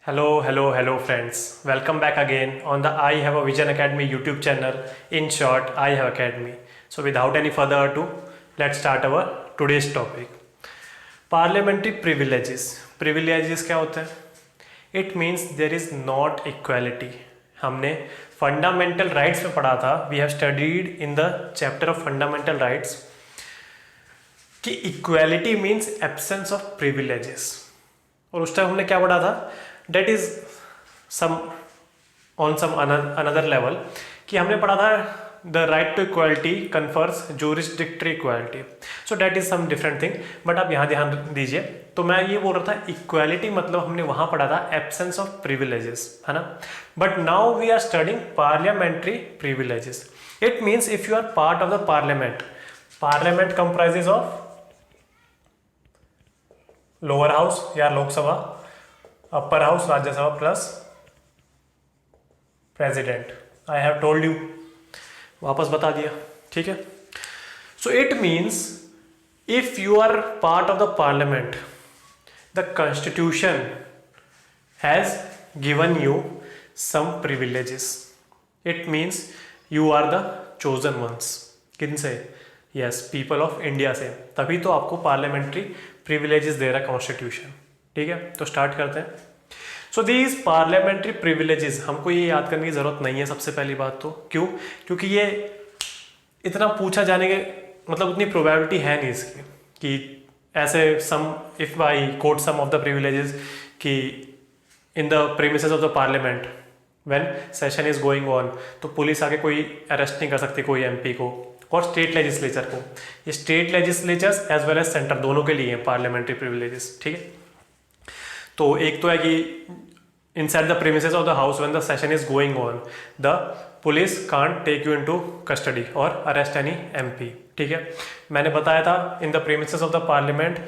Hello friends. Welcome back again on the I Have a Vision Academy YouTube channel. In short, I Have Academy. So without any further ado, let's start our today's topic. Parliamentary privileges. Privileges क्या होते हैं? It means there is not equality. हमने fundamental rights में पढ़ा था. We have studied in the chapter of fundamental rights कि equality means absence of privileges. और उस टाइम हमने क्या पढ़ा था? That is some on some another level कि हमने पढ़ा था the right to equality confers jurisdictory equality. So that is some different thing, but आप यहाँ ध्यान दीजिए. तो मैं ये बोल रहा था इक्वालिटी मतलब हमने वहाँ पढ़ा था एब्सेंस ऑफ प्रिविलेजेस, है ना. But now we are studying parliamentary privileges. It means if you are part of the parliament, parliament comprises of lower house या Lok Sabha, upper house Rajya Sabha plus president. I have told you, वापस बता दिया, ठीक है. So it means if you are part of the parliament, the constitution has given you some privileges. It means you are the chosen ones. किन से? Yes, people of India से. तभी तो आपको पार्लियामेंट्री प्रिविलेजेस दे रहा है कॉन्स्टिट्यूशन, ठीक है. तो स्टार्ट करते हैं. सो दीज पार्लियामेंट्री प्रिविलेजेस, हमको ये याद करने की जरूरत नहीं है सबसे पहली बात तो. क्यों? क्योंकि ये इतना पूछा जाने के मतलब उतनी प्रोबेबिलिटी है नहीं इसकी कि ऐसे some if I quote some of the privileges कि in the premises of the parliament when session is going on, तो पुलिस आके कोई अरेस्ट नहीं कर सकती कोई एमपी को और स्टेट लेजिस्लेचर को. ये state legislatures as well as centre दोनों के लिए हैं पार्लियामेंट्री प्रिविलेजेस, ठीक है. तो एक तो है कि inside the premises of the house when the session is going on, the police can't take you into custody और अरेस्ट एनी एमपी, ठीक है. मैंने बताया था in the premises of the parliament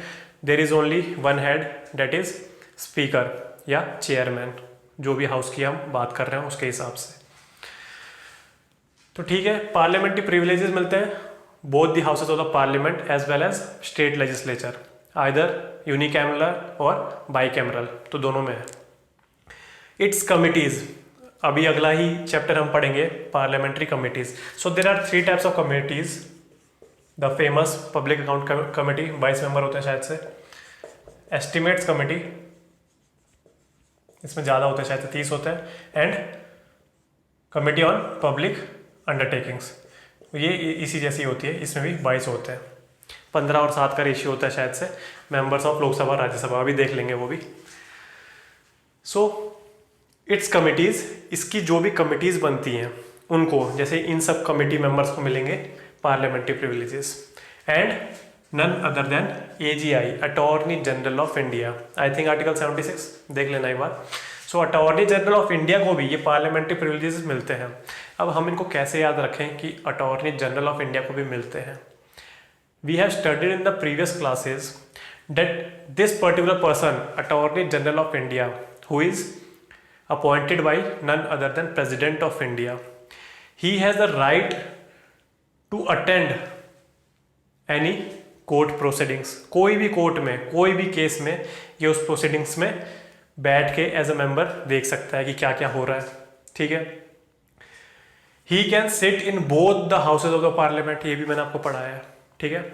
there is only one head, that is speaker या chairman, जो भी house की हम बात कर रहे हैं उसके हिसाब से. तो ठीक है, पार्लियामेंट्री प्रिविलेजेस मिलते हैं both the houses of the parliament as well as state legislature, either unicameral और बाईकैमरल, तो दोनों में है. इट्स कमिटीज, अभी अगला ही चैप्टर हम पढ़ेंगे parliamentary committees. So there are 3 types of committees. The famous public account committee 22 member होते हैं शायद से. एस्टिमेट्स कमेटी, इसमें ज़्यादा होते हैं शायद से 30 होते हैं. And committee on public undertakings, ये इसी जैसी होती है, इसमें भी 22 होते हैं. 15 और 7 का रेशियो होता है शायद से मेंबर्स ऑफ लोकसभा राज्यसभा, अभी देख लेंगे वो भी. सो इट्स कमिटीज़, इसकी जो भी कमिटीज़ बनती हैं उनको, जैसे इन सब कमेटी मेंबर्स को मिलेंगे parliamentary privileges. And none other than AGI, attorney general of India. I think article 76 देख लेना एक बार. So attorney general of India को भी ये पार्लियामेंट्री प्रिविलेजेस मिलते हैं. अब हम इनको कैसे याद रखें कि अटॉर्नी जनरल ऑफ इंडिया को भी मिलते हैं? We have studied in the previous classes that this particular person, attorney general of India, who is appointed by none other than President of India, he has the right to attend any court proceedings. कोई भी court में, कोई भी case में ये उस proceedings में बैठ के एज अ मेंबर देख सकता है कि क्या क्या हो रहा है, ठीक है. He can sit in both the houses of the parliament, ये भी मैंने आपको पढ़ाया है, ठीक है.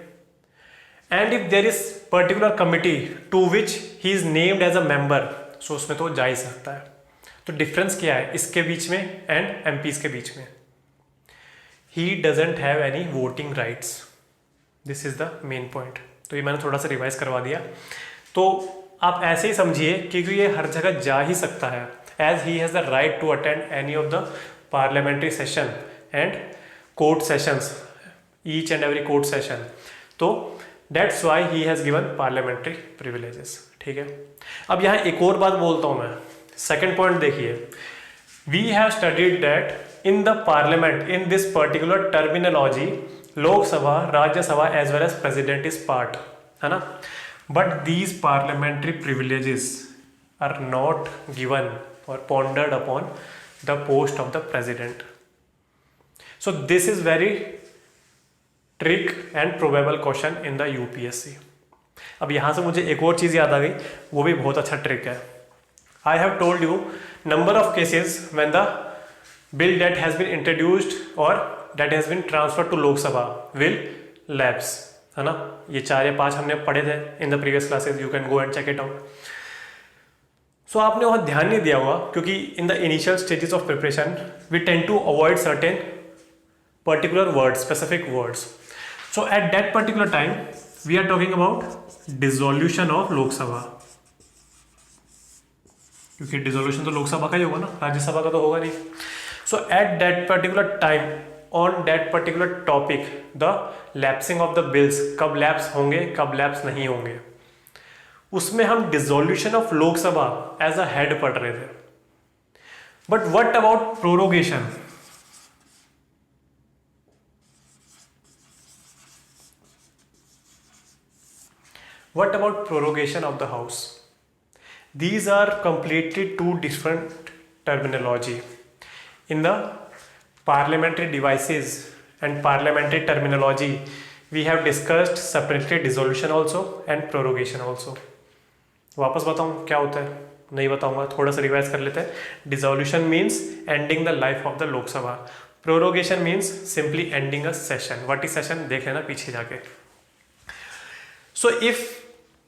And if there is particular committee to which he is named as a member, so उसमें तो जा ही सकता है. तो डिफरेंस क्या है इसके बीच में एंड एमपीज के बीच में? He doesn't have any voting rights. This is the main point. तो ये मैंने थोड़ा सा रिवाइज करवा दिया. तो आप ऐसे ही समझिए क्योंकि ये हर जगह जा ही सकता है, as he has the right to attend any of the parliamentary session and court sessions, each and every court session. तो that's why he has given parliamentary privileges, ठीक है. अब यहाँ एक और बात बोलता हूँ मैं. सेकेंड पॉइंट देखिए, we have studied that in the parliament in this particular terminology Lok Sabha, Rajya Sabha as well as president is part, है ना. But these parliamentary privileges are not given और pondered upon the post of the president. So this is very trick and probable question in the UPSC. अब यहाँ से मुझे एक और चीज़ याद आ गई, वो भी बहुत अच्छा ट्रिक है. I have told you number of cases when the bill that has been introduced or that has been transferred to Lok Sabha will lapse, है ना। ये 4 या 5 हमने पढ़े थे in the previous classes, you can go and check it out. So आपने वहाँ ध्यान नहीं दिया हुआ क्योंकि in the initial stages of preparation we tend to avoid certain particular words, specific words. So at that particular time we are talking about dissolution of Lok Sabha, क्योंकि dissolution तो लोकसभा का ही होगा ना, राज्यसभा का तो होगा नहीं। So at that particular time on that particular topic the lapsing of the bills, कब लैप्स होंगे कब लैप्स नहीं होंगे, उसमें हम dissolution of Lok Sabha as a head पढ़ रहे थे। But what about prorogation? What about prorogation of the House? These are completely two different terminology. In the parliamentary devices and parliamentary terminology, we have discussed separately dissolution also and prorogation also. वापस बताऊं क्या होता है? नहीं बताऊंगा, थोड़ा सा revise कर लेते हैं। Dissolution means ending the life of the Lok Sabha. Prorogation means simply ending a session. What is session? देख लेना पीछे जाके। So if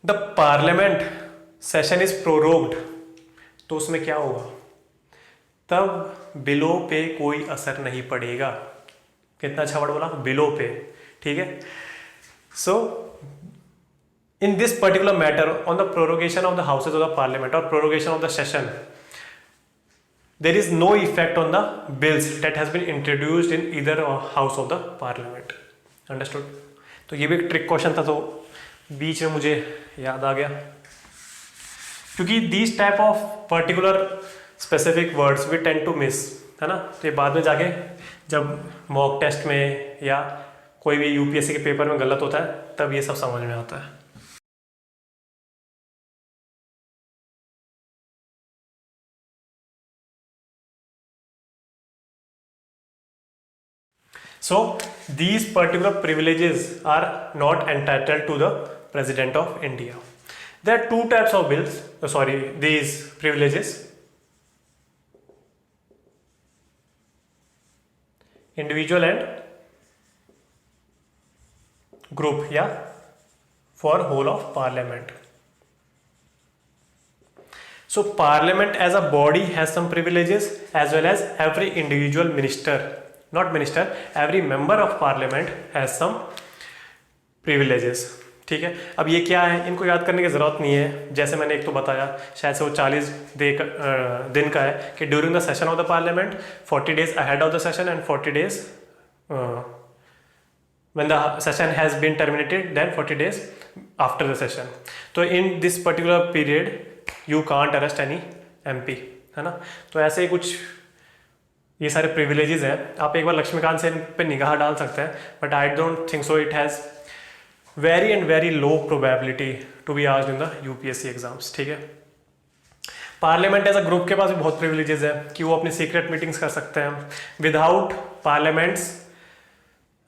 the parliament session is prorogued, तो उसमें क्या होगा? तब बिलों पे कोई असर नहीं पड़ेगा। कितना अच्छा वर्ड बोला, बिलों पे, ठीक है। So in this particular matter on the prorogation of the houses of the parliament और prorogation of the session, there is no effect on the bills that has been introduced in either house of the parliament. Understood? तो ये भी एक trick question था, तो बीच में मुझे याद आ गया, क्योंकि this type of particular specific words we tend to miss, है ना। तो ये बाद में जाके जब मॉक टेस्ट में या कोई भी यूपीएससी के पेपर में गलत होता है तब ये सब समझ में आता है। So these particular privileges are not entitled to the President of India. There are two types of bills, these privileges. Individual and group, yeah, for whole of parliament. So parliament as a body has some privileges as well as every individual minister, not minister, every member of parliament has some privileges, ठीक है। अब ये क्या है, इनको याद करने की ज़रूरत नहीं है। जैसे मैंने एक तो बताया, शायद से वो 40 दिन का है कि during the session of the parliament, 40 days ahead of the session and 40 days when the session has been terminated, then 40 days after the session. तो in this particular period you can't arrest any MP, है ना। तो ऐसे ही कुछ ये सारे privileges हैं। आप एक बार लक्ष्मीकांत सेन पे निगाह डाल सकते हैं, but I don't think so it has very and very low probability to be asked in the UPSC exams, ठीक है। पार्लियामेंट एज अ ग्रुप के पास भी बहुत प्रिविलेजेस है कि वो अपनी सीक्रेट मीटिंग्स कर सकते हैं। Without parliament's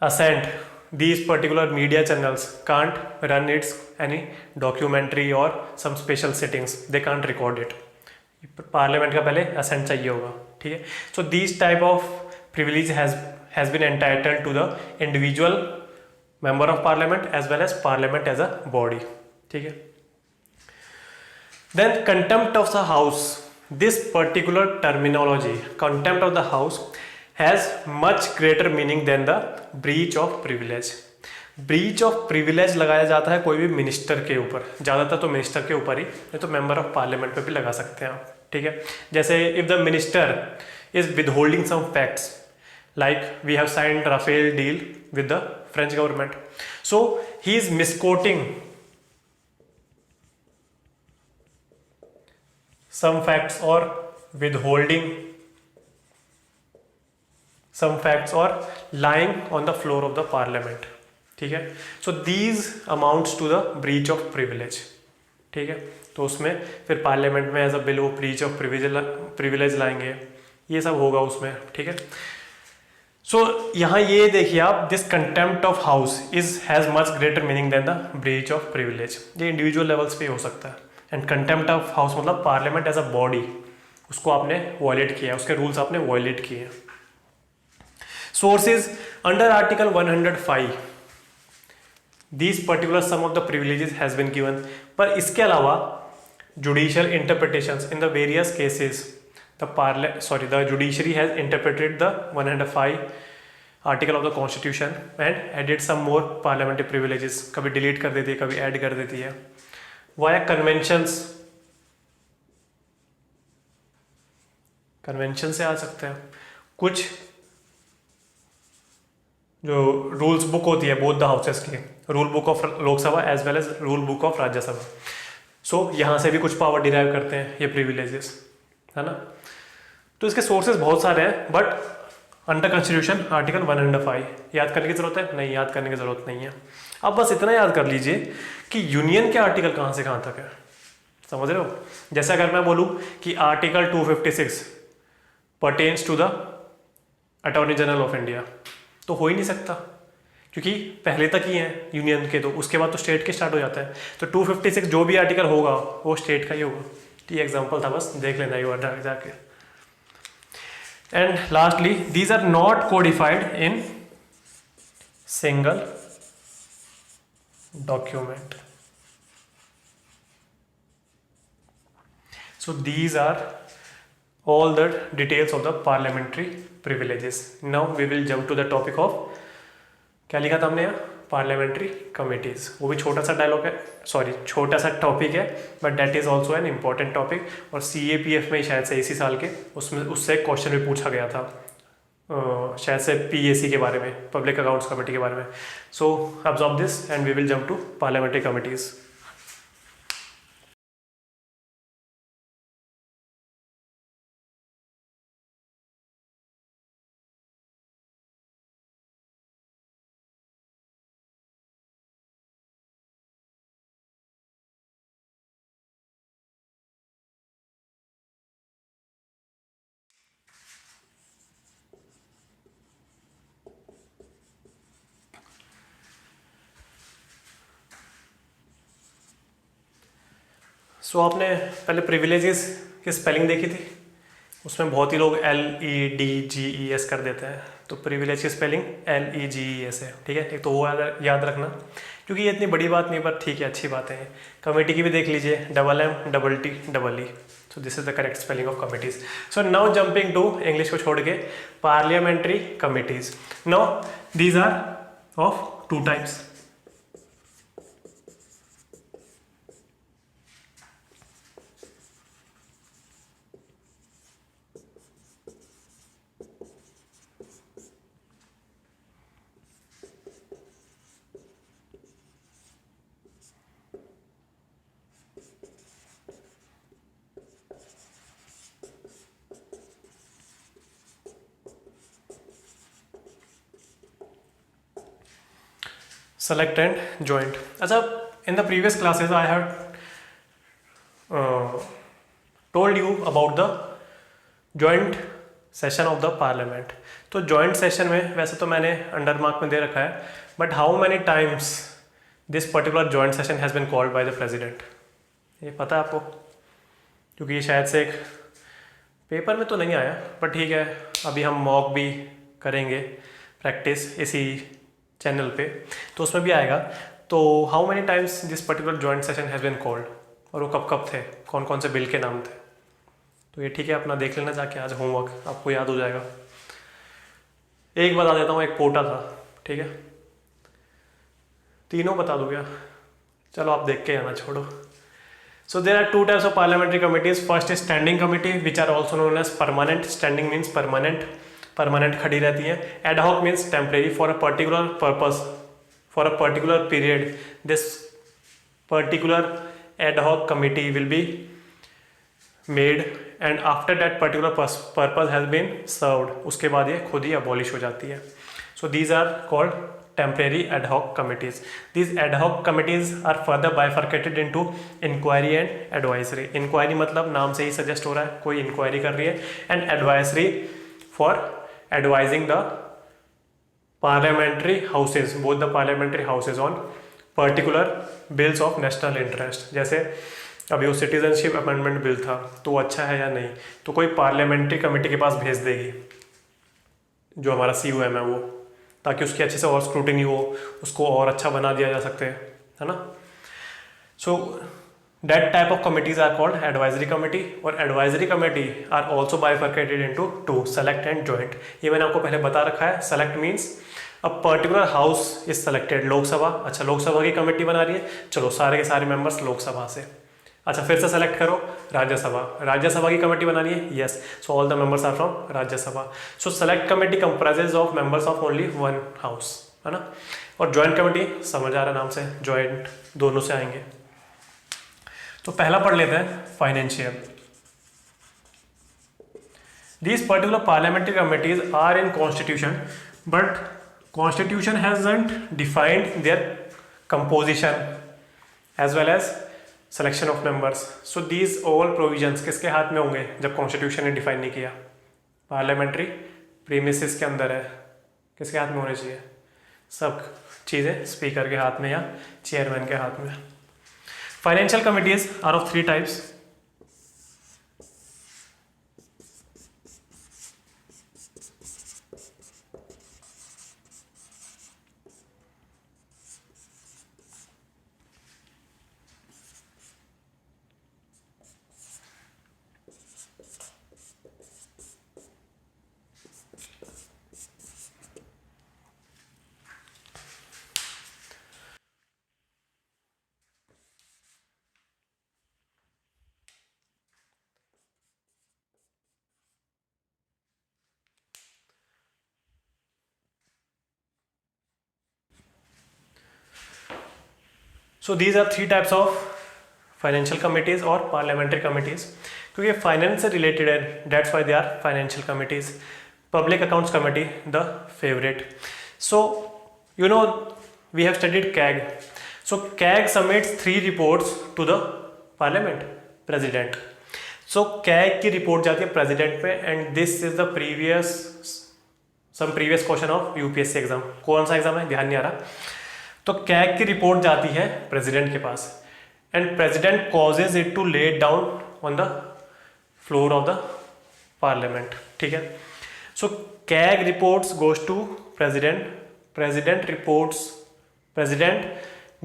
assent, these particular media channels can't run its any documentary or some special sittings, they can't record it. Parliament का पहले असेंट चाहिए होगा, ठीक है। So this type of privilege has been entitled to the individual member of parliament as well as parliament as a body, ठीक है। Then contempt of the house, this particular terminology contempt of the house has much greater meaning than the breach of privilege. Breach of privilege लगाया जाता है कोई भी minister के ऊपर, ज़्यादातर तो मिनिस्टर के ऊपर ही, नहीं तो मेंबर ऑफ पार्लियामेंट पे भी लगा सकते हैं आप, ठीक है। जैसे if the minister is withholding some facts, like we have signed Rafale deal with the French government, so he is misquoting some facts or withholding some facts or lying on the floor of the parliament, ठीक है। so these amounts to the breach of privilege, ठीक है। तो उसमें फिर parliament में as a bill वो breach of privilege लाएंगे, ये सब होगा उसमें, ठीक है। सो यहाँ ये देखिए आप, this contempt of house is has much greater meaning than the breach of privilege. ये इंडिविजुअल लेवल्स पे हो सकता है, एंड कंटेम्प्ट ऑफ हाउस मतलब पार्लियामेंट एज अ बॉडी, उसको आपने वॉयलेट किया, उसके रूल्स आपने वॉयलेट किए। Sources under article 105 this particular some of the privileges has been given. पर इसके अलावा judicial interpretations in the various cases the judiciary has interpreted the 105 article of the constitution and added some more parliamentary privileges, कभी delete कर देती है, कभी add कर देती है via कन्वेंशन से आ सकते हैं। कुछ जो रूल्स बुक होती है बोथ द हाउसेस की, rule book of Lok Sabha as well as rule book of Rajya Sabha, so यहाँ से भी कुछ पावर डिराइव करते हैं ये प्रिविलेजेस, है ना। तो इसके सोर्सेज बहुत सारे हैं, बट अंडर कॉन्स्टिट्यूशन आर्टिकल 105 याद करने की जरूरत है नहीं, याद करने की जरूरत नहीं है। अब बस इतना याद कर लीजिए कि यूनियन के आर्टिकल कहाँ से कहाँ तक है, समझ रहे हो। जैसे अगर मैं बोलूँ कि article 256 pertains to the attorney general of India, तो हो ही नहीं सकता, क्योंकि पहले तक ही है यूनियन के, तो उसके बाद तो स्टेट के स्टार्ट हो जाता है। तो 256 जो भी आर्टिकल होगा वो स्टेट का ही होगा। ये एग्जाम्पल था, बस देख लेना एक बार जाके। And lastly these are not codified in single document, so these are all the details of the parliamentary privileges. Now we will jump to the topic of, क्या लिखा था हमने यहाँ, पार्लियामेंट्री कमिटीज़। वो भी छोटा सा डायलॉग है, सॉरी छोटा सा टॉपिक है, but that is also an important topic. और CAPF में शायद से इसी साल के उसमें उससे क्वेश्चन भी पूछा गया था, शायद से PAC के बारे में, पब्लिक अकाउंट्स कमेटी के बारे में। So observe this and we will jump to parliamentary committees. So आपने पहले प्रिविलेजेस की स्पेलिंग देखी थी, उसमें बहुत ही लोग LEDGES कर देते हैं, तो प्रिविलेज की स्पेलिंग LEGES है, ठीक है। एक तो वो याद रखना, क्योंकि ये इतनी बड़ी बात नहीं, पर ठीक है, अच्छी बात है। कमेटी की भी देख लीजिए, MMTTE। So this is the correct spelling of committees. So now jumping to English को छोड़ के parliamentary committees. Now these are of two types. Select and joint. अच्छा, in the previous classes I have told you about the joint session of the parliament. तो joint session में वैसे तो मैंने under mark में दे रखा है, but how many times this particular joint session has been called by the president? ये पता है आपको? क्योंकि ये शायद से एक पेपर में तो नहीं आया, पर ठीक है, अभी हम मॉक भी करेंगे प्रैक्टिस इसी चैनल पे, तो उसमें भी आएगा। तो how many times this particular joint session has been called, और वो कब कब थे, कौन कौन से बिल के नाम थे। तो ये ठीक है, अपना देख लेना जाके, आज होमवर्क आपको याद हो जाएगा। एक बता देता हूँ, एक पोटा था, ठीक है, तीनों बता दो क्या, चलो आप देख के आना, छोड़ो। So there are two types of parliamentary committees. First is standing committee which are also known as permanent. Standing means permanent खड़ी रहती है। Ad hoc means temporary for a particular purpose for a particular period. This particular ad hoc committee will be made and after that particular purpose has been served, उसके बाद ये खुद ही abolish हो जाती है। So these are called temporary add hoc committees. These ad hoc committees are further bifurcated into inquiry and advisory. Inquiry मतलब नाम से ही सजेस्ट हो रहा है, कोई इंक्वायरी कर रही है, and advisory for advising the parliamentary houses, both the parliamentary houses on particular bills of national interest। जैसे अभी वो सिटीजनशिप अमेंडमेंट बिल था तो वो अच्छा है या नहीं, तो कोई पार्लियामेंट्री कमेटी के पास भेज देगी जो हमारा COM है वो, ताकि उसकी अच्छे से और स्क्रूटिनी हो, उसको और अच्छा बना दिया जा सकते है ना। So that type of committees are called advisory committee, और advisory committee are also bifurcated into two, select and joint. ये मैंने आपको पहले बता रखा है। Select means a particular house is selected, Lok Sabha, अच्छा लोकसभा की कमेटी बना रही है, चलो सारे के सारे मेंबर्स लोकसभा से। अच्छा फिर से सेलेक्ट करो राज्यसभा, राज्यसभा की कमेटी बनानी है, yes, so all the members are from Rajya Sabha. So select committee comprises of members of only one house, है ना। और ज्वाइंट कमेटी समझ आ रहा है नाम से, ज्वाइंट दोनों से आएंगे। तो पहला पढ़ लेते हैं financial. These particular parliamentary committees are in constitution, but constitution hasn't defined their composition as well as selection of members. So these all provisions किसके हाथ में होंगे जब कॉन्स्टिट्यूशन ने डिफाइन नहीं किया? पार्लियामेंट्री प्रीमिसेस के अंदर है, किसके हाथ में होने चाहिए? सब चीज़ें स्पीकर के हाथ में या चेयरमैन के हाथ में। Financial committees are of 3 types. So these are 3 types of financial committees और पार्लियामेंट्री कमिटीज, क्योंकि फाइनेंस से रिलेटेड है, that's why they are financial committees. Public accounts committee the favourite. So you know we have studied CAG. So CAG submits 3 reports to the parliament president. So CAG की report जाती है president पे, and this is the some previous question of UPSC exam. कौन सा exam है ध्यान नहीं आ रहा। तो कैग की रिपोर्ट जाती है प्रेसिडेंट के पास, and president causes it to lay down on the floor of the parliament, ठीक है। So CAG reports goes to president, president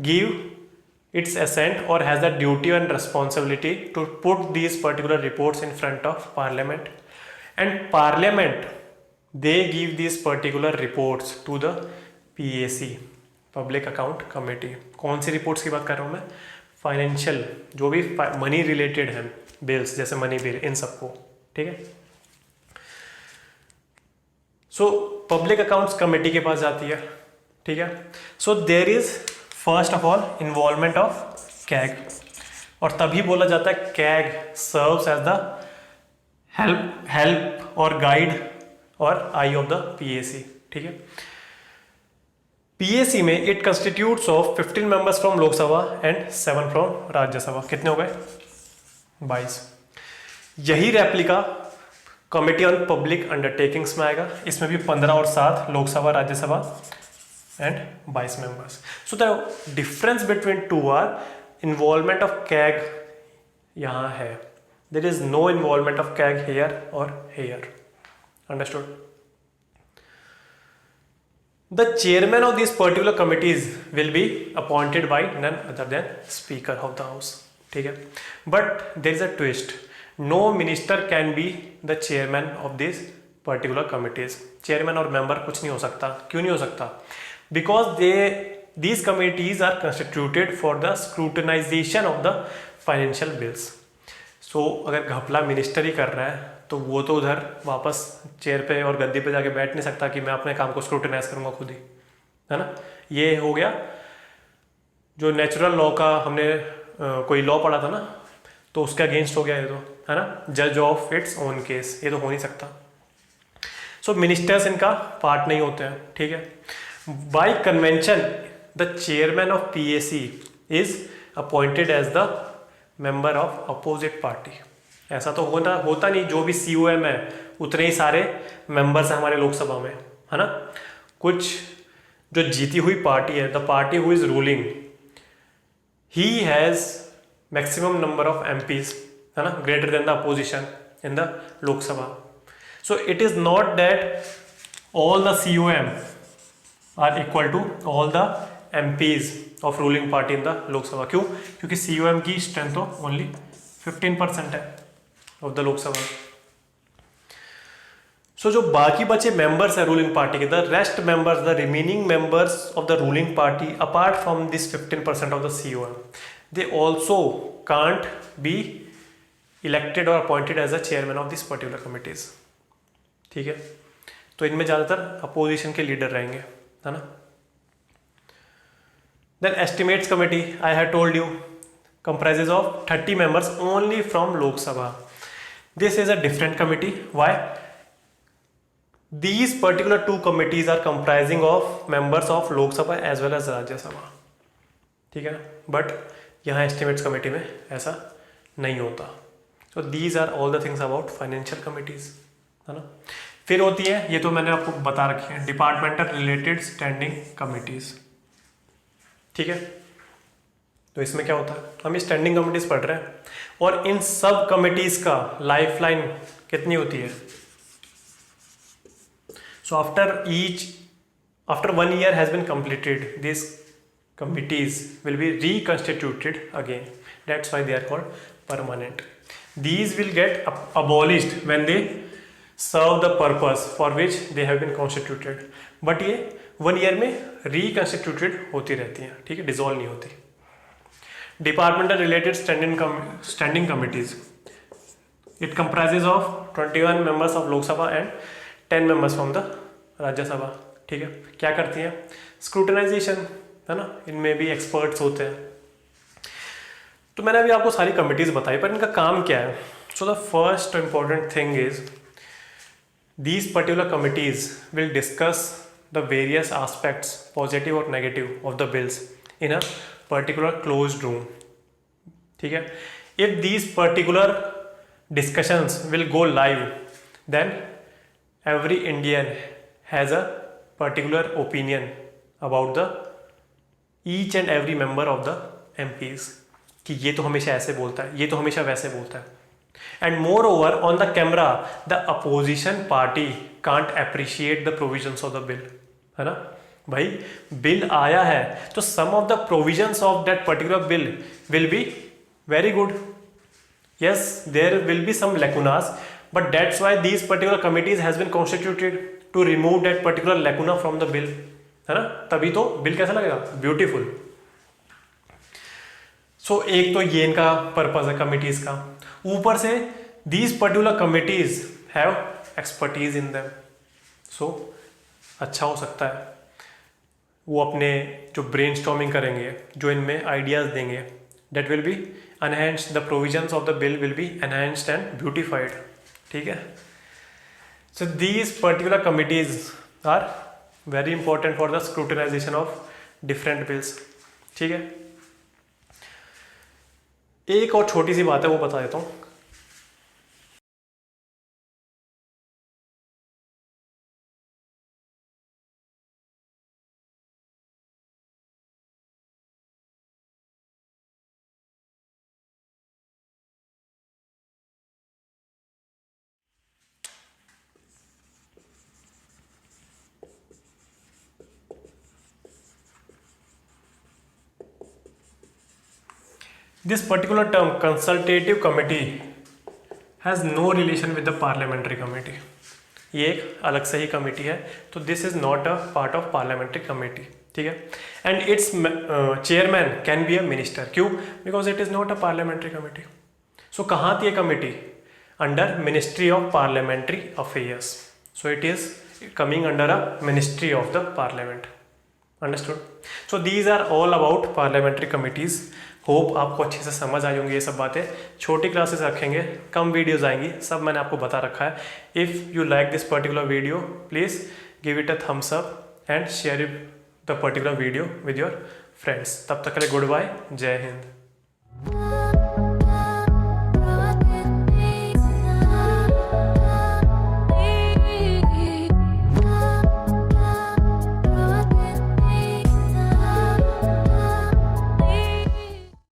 give its assent or has the duty and responsibility to put these particular reports in front of parliament, and parliament they give these particular reports to the PAC, public account committee. कौन सी reports की बात कर रहा हूँ मैं? Financial, जो भी money related है, बिल्स जैसे मनी बिल, इन सबको, ठीक है। सो पब्लिक अकाउंट्स कमेटी के पास जाती है, ठीक है। So there is first of all involvement of CAG, और तभी बोला जाता है CAG serves as the help और गाइड और आई ऑफ द PAC, ठीक है। PAC में it constitutes of 15 members from Lok Sabha and 7 from Rajya Sabha. कितने हो गए? 22। यही replica committee on public undertakings में आएगा, इसमें भी 15 और 7 Lok Sabha Rajya Sabha and 22 members. So the difference between two or involvement of CAG यहाँ है, there is no involvement of CAG here और here. Understood? The chairman of these particular committees will be appointed by none other than Speaker of the House, ठीक है। But there is a twist. No minister can be the chairman of these particular committees. Chairman और member कुछ नहीं हो सकता। क्यों नहीं हो सकता? Because these committees are constituted for the scrutinization of the financial bills. So अगर घपला मिनिस्टर ही कर रहा है तो वो तो उधर वापस चेयर पे और गद्दी पे जाके बैठ नहीं सकता कि मैं अपने काम को स्क्रूटिनाइज करूंगा खुद ही, है ना। ये हो गया जो नेचुरल लॉ का हमने कोई लॉ पढ़ा था ना, तो उसके अगेंस्ट हो गया ये, तो है ना, जज ऑफ इट्स ओन केस, ये तो हो नहीं सकता। सो मिनिस्टर्स इनका पार्ट नहीं होते हैं, ठीक है। By convention the chairman of PAC is appointed as the member of opposite party. ऐसा तो होता नहीं, जो भी COM है उतने ही सारे मेंबर्स हैं हमारे लोकसभा में, है ना। कुछ जो जीती हुई पार्टी है, the party who is ruling, he has maximum number of MPs, है ना, greater than the opposition in the Lok Sabha. So it is not that all the COM are equal to all the MPs of ruling party in the Lok Sabha. क्यों? क्योंकि COM की strength तो only 15% है of the Lok Sabha. सो जो बाकी बचे members है ruling party के, the rest members, the remaining members of the ruling party apart from this 15% of the COM, they also can't be elected और appointed as a chairman of this particular committees. ठीक है, तो इनमें ज़्यादातर opposition के leader रहेंगे, है ना. Then estimates committee, I have told you, comprises of 30 members only from Lok Sabha. This is a different committee. Why? These particular two committees are comprising of members of Lok Sabha as well as Rajya Sabha. ठीक है ना, but यहाँ estimates committee में ऐसा नहीं होता. So these are all the things about financial committees, है ना. फिर होती है, ये तो मैंने आपको बता रखी है, डिपार्टमेंटल रिलेटेड स्टैंडिंग कमिटीज. ठीक है, तो इसमें क्या होता है, हम ये स्टैंडिंग कमिटीज पढ़ रहे हैं और इन सब कमिटीज का लाइफ लाइन कितनी होती है. So after 1 year has been completed, this committees will be reconstituted again. That's why they are called permanent. These will get abolished when they serve the purpose for which they have been constituted. बट ये 1 year में reconstituted होती रहती हैं. ठीक है, dissolve नहीं होती. Departmental related standing committees, it comprises of 21 members of Lok Sabha and 10 members from the Rajya Sabha. ठीक है, क्या करती हैं, स्क्रूटनाइजेशन, है ना, इनमें भी एक्सपर्ट्स होते हैं. तो मैंने अभी आपको सारी कमिटीज बताई, पर इनका काम क्या है. So the first important thing is these particular committees will discuss the various aspects, positive or negative, of the bills in a particular closed room. ठीक है, if these particular discussions will go live, then every Indian has a particular opinion about the each and every member of the MPs, कि ये तो हमेशा ऐसे बोलता है, ये तो हमेशा वैसे बोलता है. And moreover, on the camera, the opposition party can't appreciate the provisions of the bill, है ना. भाई बिल आया है तो some of the provisions of that particular bill will be very good. Yes, there will be some lacunas, but that's why these particular committees has been constituted to remove that particular lacuna from the bill, है ना. तभी तो bill कैसा लगेगा, beautiful. सो एक तो ये इनका पर्पज है कमिटीज का. ऊपर से these particular committees have expertise in them. So अच्छा हो सकता है वो अपने जो ब्रेनस्टॉर्मिंग करेंगे, जो इनमें आइडियाज देंगे, that will be enhanced, the provisions of the bill will be enhanced and beautified. ठीक है, so these particular committees are very important for the scrutinization of different bills. ठीक है, एक और छोटी सी बात है वो बता देता हूँ. This particular term consultative committee has no relation with the parliamentary committee. ये एक अलग से ही कमेटी है, तो this is not a part of parliamentary committee. ठीक है, and its chairman can be a minister. क्यों? Because it is not a parliamentary committee. So कहाँ थी ये committee? Under ministry of parliamentary affairs. So it is coming under a ministry of the parliament. Understood? So these are all about parliamentary committees. Hope आपको अच्छे से समझ आई होंगी ये सब बातें. छोटी क्लासेस रखेंगे, कम वीडियोस आएंगी, सब मैंने आपको बता रखा है. If you like this particular video, please give it a thumbs up and share the particular video with your friends. तब तक के लिए गुड बाय, जय हिंद.